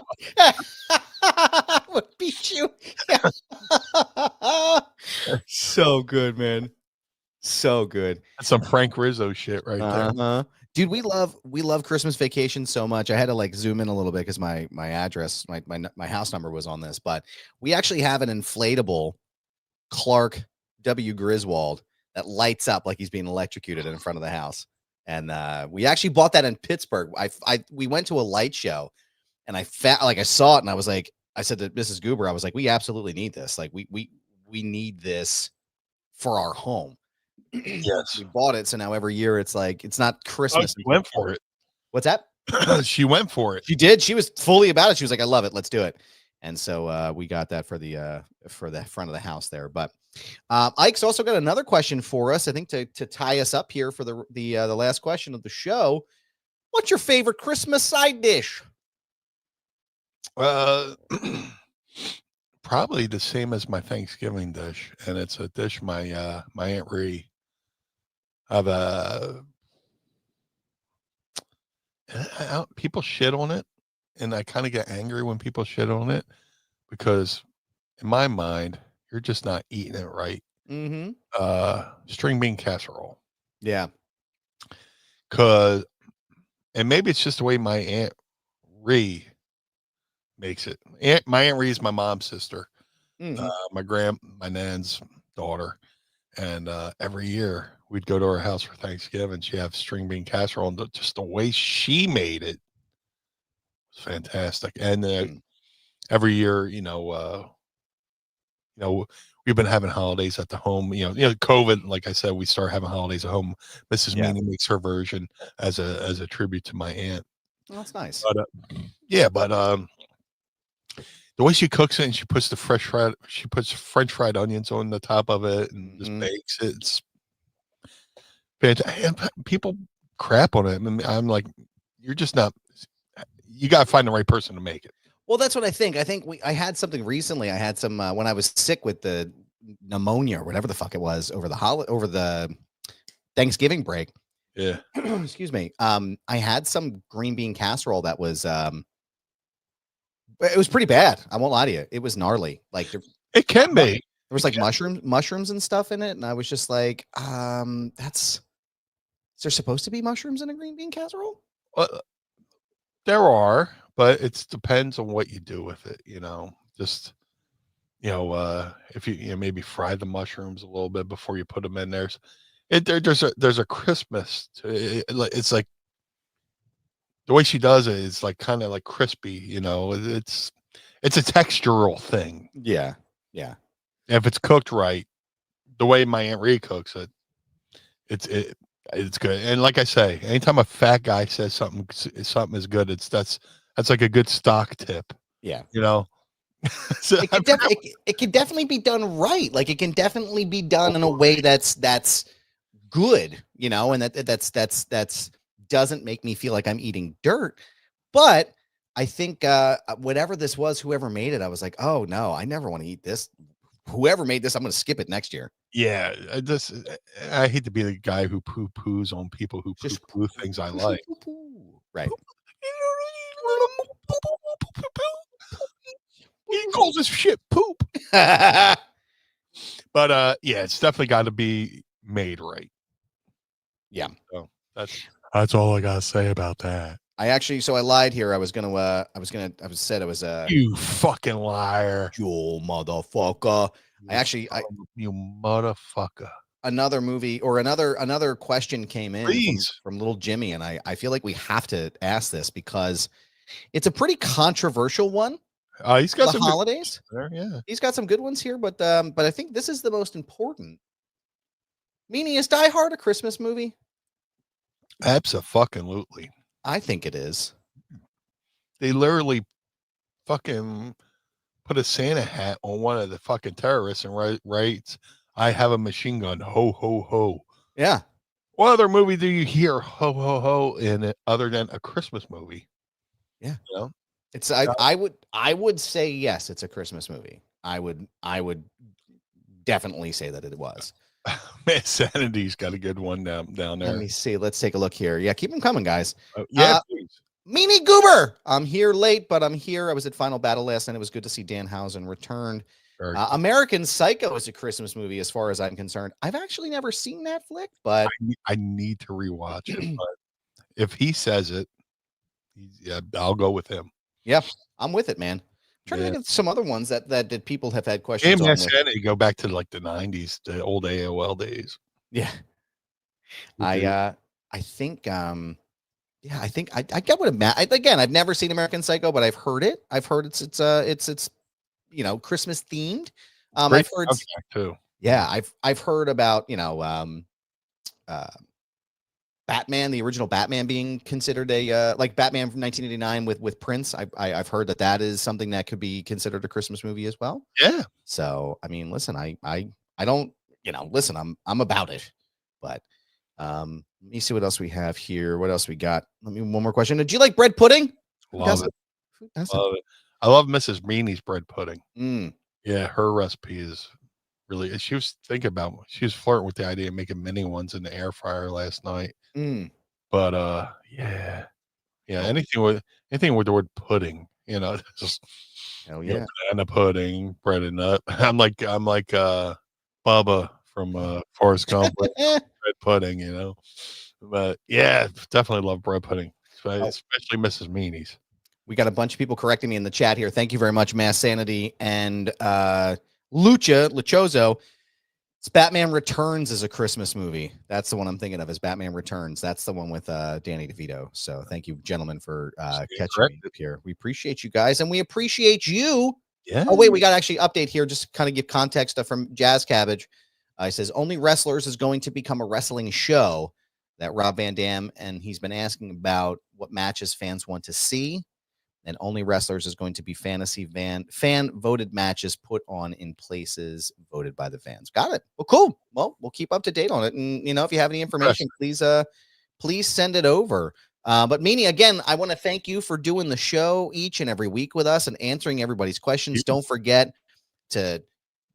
I would beat you. So good, man. So good. That's some Frank Rizzo shit right there. Uh-huh. Dude, we love Christmas Vacation so much. I had to like zoom in a little bit because my address, my house number was on this, but we actually have an inflatable Clark W. Griswold that lights up like he's being electrocuted in front of the house. And we actually bought that in Pittsburgh. We went to a light show, and I saw it, and I said to Mrs. Goober, I was like, we absolutely need this. Like we need this for our home. Yes. We bought it, so now every year it's like it's not Oh, Christmas. she went for it. What's that? She went for it. She did. She was fully about it. She was like, I love it. Let's do it. And so we got that for the front of the house there. But Ike's also got another question for us, I think, to tie us up here for the last question of the show. What's your favorite Christmas side dish? Probably the same as my Thanksgiving dish, and it's a dish my Aunt Ree of people shit on it, and I kind of get angry when people shit on it because in my mind you're just not eating it right. Mm-hmm. String bean casserole. Yeah. And maybe it's just the way my Aunt Ree makes it. My Aunt Ree is my mom's sister. Mm-hmm. My nan's daughter. And every year we'd go to her house for Thanksgiving. She'd have string bean casserole, and just the way she made it was fantastic. And every year, we've been having holidays at the home. COVID, like I said, we start having holidays at home. Mrs. Meanie makes her version as a tribute to my aunt. Oh, that's nice. But the way she cooks it, and she puts French fried onions on the top of it and just bakes it. It's fantastic. And people crap on it. I mean, I'm like, you're just not. You got to find the right person to make it. Well, that's what I think. I think I had something recently. I had some when I was sick with the pneumonia or whatever the fuck it was over the Thanksgiving break. Yeah. Excuse me. I had some green bean casserole that was it was pretty bad. I won't lie to you. It was gnarly. Like it can be. There was like mushrooms and stuff in it, and I was just like, that's there supposed to be mushrooms in a green bean casserole? There are, but it depends on what you do with it. Just if you maybe fry the mushrooms a little bit before you put them in there. There's a crispness to it. It's like the way she does it is like kind of like crispy. It's a textural thing. Yeah. If it's cooked right, the way my Aunt Rhea cooks it, it's good. And like I say, anytime a fat guy says something is good, that's like a good stock tip. Yeah. So it can definitely be done right. Like it can definitely be done in a way that's good, and that's doesn't make me feel like I'm eating dirt. But I think whatever this was, whoever made it, I was like, oh no, I never want to eat this. Whoever made this, I'm going to skip it next year. Yeah, I hate to be the guy who poo-poos on people who poo-poo things I like. Right. He calls this shit poop. But yeah, it's definitely got to be made right. Yeah. So that's all I gotta say about that. I lied here. I said it was You fucking liar. you motherfucker. You motherfucker. Another movie or another question came in from little Jimmy, and I feel like we have to ask this because it's a pretty controversial one. He's got some holidays there, yeah. He's got some good ones here, but I think this is the most important. Meanie, is Die Hard a Christmas movie? Abso-fucking-lutely. I think it is. They literally fucking put a Santa hat on one of the fucking terrorists and writes, "I have a machine gun. Ho ho ho." Yeah. What other movie do you hear ho ho ho in it other than a Christmas movie? Yeah. It's I would say yes, it's a Christmas movie. I would definitely say that it was. Man, Sanity's got a good one down there. Let me see. Let's take a look here. Yeah, keep them coming, guys. Please. Meanie Goober. I'm here late, but I'm here. I was at Final Battle last night. It was good to see Danhausen return. American Psycho is a Christmas movie, as far as I'm concerned. I've actually never seen that flick, but I need to rewatch it. But if he says it, yeah, I'll go with him. Yeah, I'm with it, man. Trying to think of some other ones that people have had questions on. Sanity go back to like the 90s, the old AOL days. Yeah. I think I think I get what again, I've never seen American Psycho, but I've heard it. I've heard it's Christmas themed. I've heard too. Yeah, I've heard about, Batman, the original Batman being considered a like Batman from 1989 with Prince. I've heard that is something that could be considered a Christmas movie as well. Yeah. So I mean, listen, I don't listen. I'm about it, but let me see what else we have here. What else we got? Let me one more question. Did you like bread pudding? Love it. Love it. I love Mrs. Meanie's bread pudding. Yeah, her recipe is really. She was flirting with the idea of making mini ones in the air fryer last night. But yeah, anything with the word pudding, just hell yeah, banana pudding, bread and nut. I'm like Bubba from Forrest Gump, bread pudding, But yeah, definitely love bread pudding, especially Mrs. Meanie's. We got a bunch of people correcting me in the chat here. Thank you very much, Mass Sanity and Luchozo. It's Batman Returns is a Christmas movie. That's the one I'm thinking of, is Batman Returns. That's the one with Danny DeVito. So thank you, gentlemen, for catching me up here. We appreciate you guys, and we appreciate you. Yeah. Oh, wait, we got to actually update here, just to kind of give context from Jazz Cabbage. He says, Only Wrestlers is going to become a wrestling show that Rob Van Dam, and he's been asking about what matches fans want to see. And Only Wrestlers is going to be fan voted matches put on in places voted by the fans. Got it. Well, cool. Well, we'll keep up to date on it. And, if you have any information, please send it over. But Meanie, again, I want to thank you for doing the show each and every week with us and answering everybody's questions. Don't forget to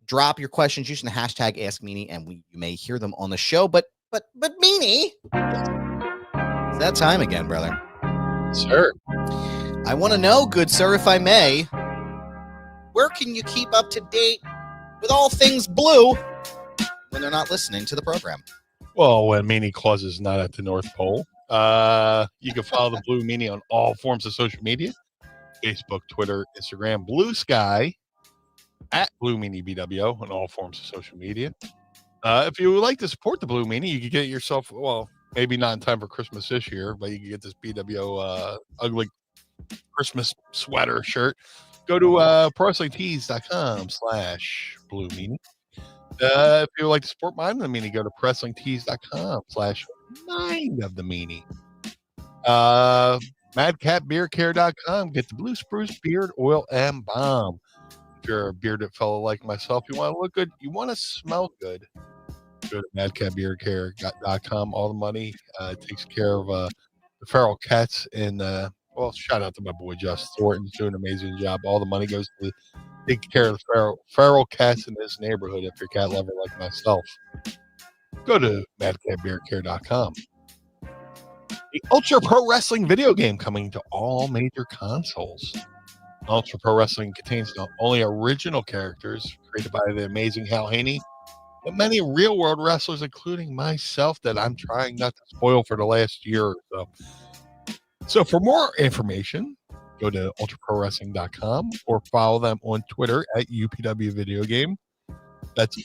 drop your questions using the hashtag AskMeanie, and you may hear them on the show. But Meanie, it's that time again, brother. Sure. I want to know, good sir, if I may, where can you keep up to date with all things blue when they're not listening to the program? Well, when Meanie Claus is not at the North Pole, you can follow the Blue Meanie on all forms of social media: Facebook, Twitter, Instagram, Blue Sky, at Blue Meanie BWO on all forms of social media. If you would like to support the Blue Meanie, you can get yourself, well, maybe not in time for Christmas this year, but you can get this BWO ugly Christmas sweater shirt. Go to ProWrestlingTees.com/Blue Meanie. If you would like to support Mind of the Meanie, go to ProWrestlingTees.com/Mind of the Meanie. MadCatBeardCare.com. Get the Blue Spruce Beard Oil and Balm. If you're a bearded fellow like myself, you want to look good, you want to smell good, go to MadCatBeardCare.com. All the money takes care of the feral cats. And, well, shout out to my boy Just Thornton's doing an amazing job. All the money goes to take care of the feral cats in this neighborhood. If you're a cat lover like myself, go to MadCatBeardCare.com. The Ultra Pro Wrestling video game coming to all major consoles. Ultra Pro Wrestling contains not only original characters created by the amazing Hal Haney, but many real-world wrestlers, including myself, that I'm trying not to spoil for the last year or so. So for more information, go to ultraprowrestling.com or follow them on Twitter at UPW Video Game. That's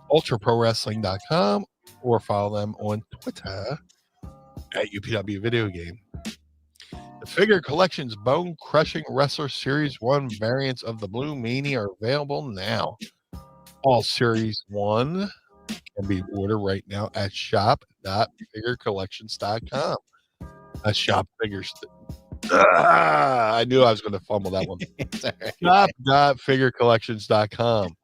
ultraprowrestling.com or follow them on Twitter at UPW Video Game. The Figure Collection's Bone Crushing Wrestler Series 1 variants of the Blue Meanie are available now. All Series 1 can be ordered right now at shop.figurecollections.com. That's shop figures. I knew I was going to fumble that one. Shop.figurecollections.com.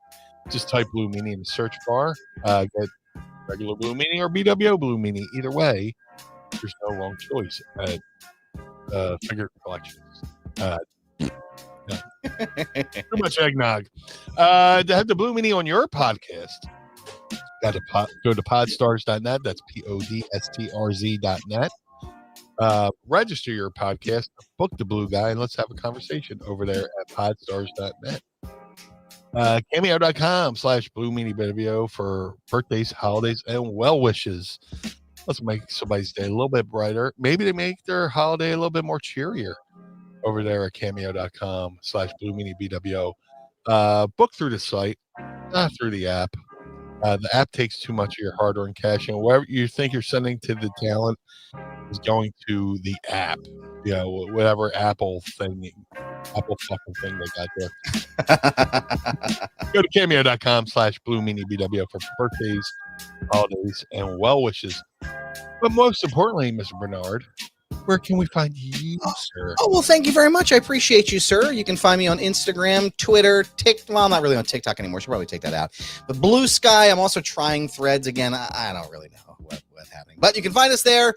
Just type Blue Meanie in the search bar. Get regular Blue Meanie or BWO Blue Meanie. Either way, there's no wrong choice at Figure Collections. Too much eggnog. To have the Blue Meanie on your podcast, got to go to podstars.net. That's podstrz.net. Register your podcast, book the Blue Guy, and let's have a conversation over there at podstars.net. Cameo.com/Blue Meanie BWO for birthdays, holidays, and well wishes. Let's make somebody's day a little bit brighter. Maybe they make their holiday a little bit more cheerier over there at cameo.com/Blue Meanie BWO. Book through the site, not through the app. The app takes too much of your hard-earned cash, and whatever you think you're sending to the talent is going to the app. You know, whatever Apple fucking thing they got there. Go to cameo.com/Blue Meanie BWO for birthdays, holidays, and well wishes. But most importantly, Mr. Bernard, where can we find you, sir? Oh, well, thank you very much. I appreciate you, sir. You can find me on Instagram, Twitter, well, I'm not really on TikTok anymore. Should probably take that out. But Blue Sky, I'm also trying Threads again. I don't really know what's happening. But you can find us there.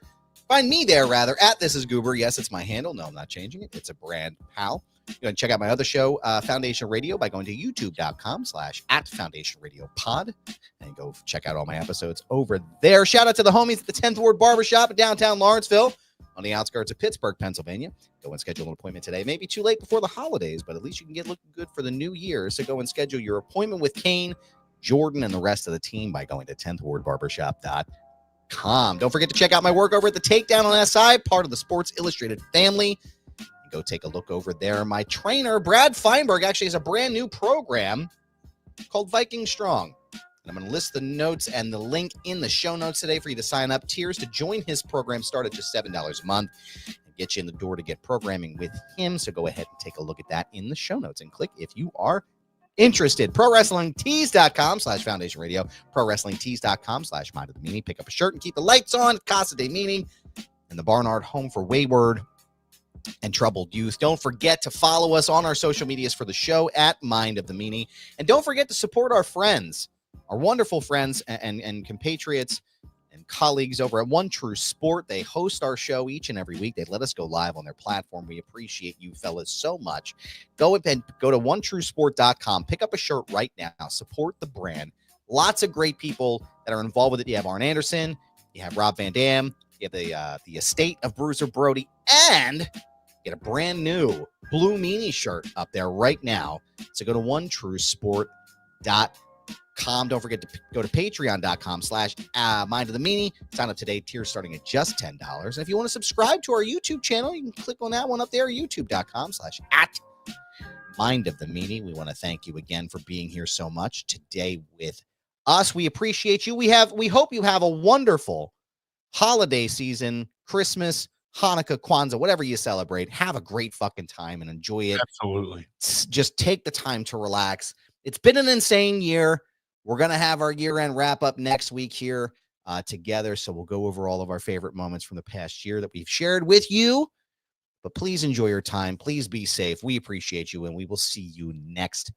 Find me there, rather, at This Is Goober. Yes, it's my handle. No, I'm not changing it. It's a brand pal. You can check out my other show, Foundation Radio, by going to youtube.com/@FoundationRadioPod. And go check out all my episodes over there. Shout out to the homies at the 10th Ward Barbershop in downtown Lawrenceville, on the outskirts of Pittsburgh, Pennsylvania. Go and schedule an appointment today. Maybe too late before the holidays, but at least you can get looking good for the new year. So go and schedule your appointment with Kane, Jordan, and the rest of the team by going to 10thwardbarbershop.com. Don't forget to check out my work over at the Takedown on SI, part of the Sports Illustrated family. Go take a look over there. My trainer, Brad Feinberg, actually has a brand new program called Viking Strong. And I'm going to list the notes and the link in the show notes today for you to sign up. Tiers to join his program start at just $7 a month and get you in the door to get programming with him. So go ahead and take a look at that in the show notes and click if you are interested. ProWrestlingTees.com/Foundation Radio. ProWrestlingTees.com/Mind of the Meanie. Pick up a shirt and keep the lights on. Casa de Meanie and the Barnard Home for Wayward and Troubled Youth. Don't forget to follow us on our social medias for the show at Mind of the Meanie. And don't forget to support our friends, our wonderful friends and compatriots and colleagues over at One True Sport. They host our show each and every week. They let us go live on their platform. We appreciate you fellas so much. Go to onetruesport.com. Pick up a shirt right now. Support the brand. Lots of great people that are involved with it. You have Arn Anderson. You have Rob Van Dam. You have the estate of Bruiser Brody. And get a brand new Blue Meanie shirt up there right now. So go to onetruesport.com. Don't forget to go to patreon.com/Mind of the Meanie. Sign up today. Tiers starting at just $10. And if you want to subscribe to our YouTube channel, you can click on that one up there, youtube.com/Mind of the Meanie. We want to thank you again for being here so much today with us. We appreciate you. We hope you have a wonderful holiday season, Christmas, Hanukkah, Kwanzaa, whatever you celebrate. Have a great fucking time and enjoy it. Absolutely. Just take the time to relax. It's been an insane year. We're going to have our year-end wrap-up next week here together, so we'll go over all of our favorite moments from the past year that we've shared with you. But please enjoy your time. Please be safe. We appreciate you, and we will see you next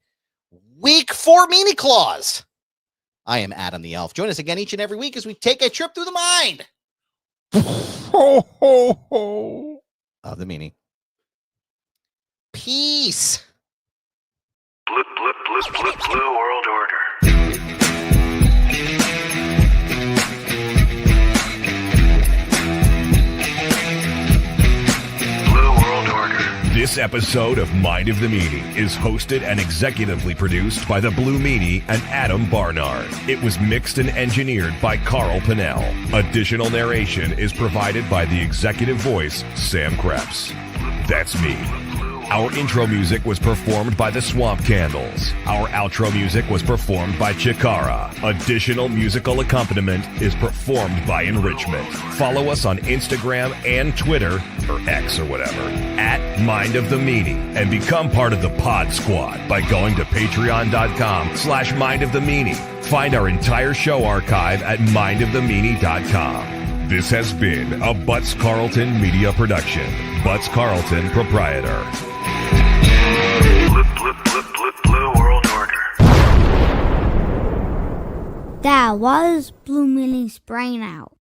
week for Meanie Claus. I am Adam the Elf. Join us again each and every week as we take a trip through the mind Ho, ho, ho. of the Meanie. Peace. Blue World Order. Blue World Order. This episode of Mind of the Meanie is hosted and executively produced by the Blue Meanie and Adam Barnard. It was mixed and engineered by Carl Pinnell. Additional narration is provided by the executive voice, Sam Krebs. That's me. Our intro music was performed by the Swamp Candles. Our outro music was performed by Chikara. Additional musical accompaniment is performed by Enrichment. Follow us on Instagram and Twitter, or X or whatever, at Mind of the Meanie, and become part of the Pod Squad by going to patreon.com/Mind of the Meanie. Find our entire show archive at mindofthemeanie.com. This has been a Butts Carlton media production. Butts Carlton, proprietor. Blue World Order. That was Blue Millie's brain out.